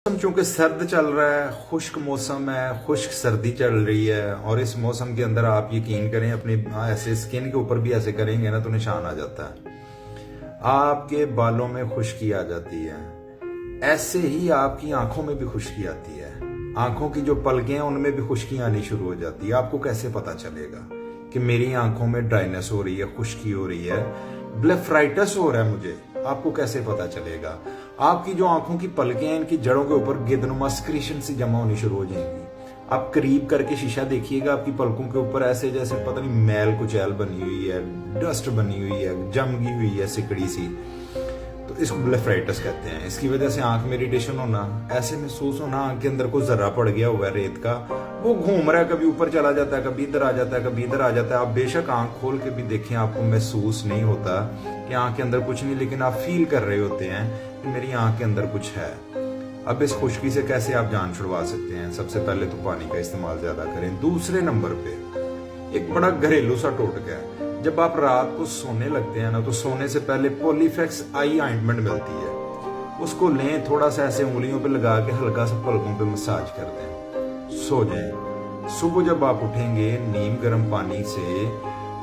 मौसम चूंकि सर्द चल रहा है, खुश्क मौसम है, खुश्क सर्दी चल रही है और इस मौसम के अंदर आप यकीन करें अपनी ऐसे स्किन के ऊपर भी ऐसे करेंगे ना तो निशान आ जाता है। आपके बालों में खुश्की आ जाती है, ऐसे ही आपकी आंखों में भी खुश्की आती है। आंखों की जो पलकें हैं उनमें भी खुश्की आनी शुरू हो जाती है। आपको कैसे पता चलेगा कि मेरी आंखों में ड्राइनेस हो रही है, खुश्की हो रही है, ब्लेफराइटिस हो रहा है मुझे? आपको कैसे पता चलेगा? आपकी जो आंखों की पलकें हैं इनकी जड़ों के ऊपर गिदनुमा सिक्रीशन सी जमा होनी शुरू हो जाएंगी। आप करीब करके शीशा देखिएगा, आपकी पलकों के ऊपर ऐसे जैसे पता नहीं मैल कुचैल बनी हुई है, डस्ट बनी हुई है, जमगी हुई है सिकड़ी सी। तो इसको ब्लेफराइटिस कहते हैं। इसकी वजह से आंख में इरिटेशन होना, ऐसे महसूस होना आंख के अंदर को जर्रा पड़ गया हुआ है रेत का, वो घूम रहा है, कभी ऊपर चला जाता है, कभी इधर आ जाता है, कभी इधर आ जाता है। आप बेशक आंख खोल के भी देखें, आपको महसूस नहीं होता कि आंख के अंदर कुछ नहीं, लेकिन आप फील कर रहे होते हैं कि मेरी आंख के अंदर कुछ है। अब इस खुश्की से कैसे आप जान छुड़वा सकते हैं? सबसे पहले तो पानी का इस्तेमाल ज्यादा करें। दूसरे नंबर पे एक बड़ा घरेलू सा टोटका है, जब आप रात को सोने लगते हैं ना तो सोने से पहले पॉलीफेक्स आई ऑइंटमेंट मिलती है, उसको लें, थोड़ा सा ऐसे उंगलियों पे लगा के हल्का सा पलकों पे मसाज कर दें, सो जाएं। सुबह जब आप उठेंगे नीम गर्म पानी से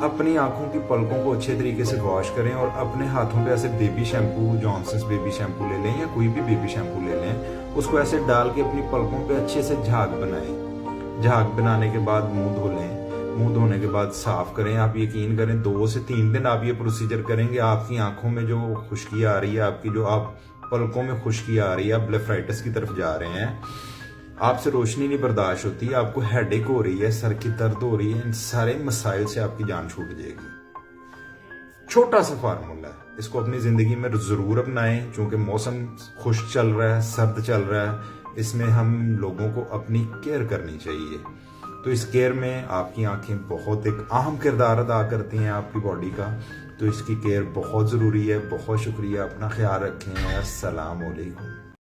अपनी आंखों की पलकों को अच्छे तरीके से वॉश करें और अपने हाथों पे ऐसे baby shampoo, Johnson's baby shampoo ले लें या कोई भी बेबी शैम्पू ले लें, उसको ऐसे डाल के अपनी पलकों पे अच्छे से झाग बनाएं। झाग बनाने के बाद मुंह धो लें, मुंह धोने के बाद साफ करें। आप यकीन करें 2 से 3 दिन आप ये प्रोसीजर करेंगे, आपकी आंखों में जो खुश्की आ रही है, आपकी जो आप पलकों में खुश्की आ रही है, आप ब्लेफराइटिस की तरफ जा रहे हैं, आपसे रोशनी नहीं बर्दाश्त होती, आपको हेडेक हो रही है, सर की दर्द हो रही है, इन सारे मसाइल से आपकी जान छूट जाएगी। छोटा सा फार्मूला है, इसको अपनी जिंदगी में जरूर अपनाएं। क्योंकि मौसम खुश्क चल रहा है, सर्द चल रहा है, इसमें हम लोगों को अपनी केयर करनी चाहिए। तो इस केयर में आपकी आंखें बहुत एक अहम किरदार अदा करती हैं आपकी बॉडी का, तो इसकी केयर बहुत ज़रूरी है। बहुत शुक्रिया, अपना ख्याल रखें। अस्सलाम वालेकुम।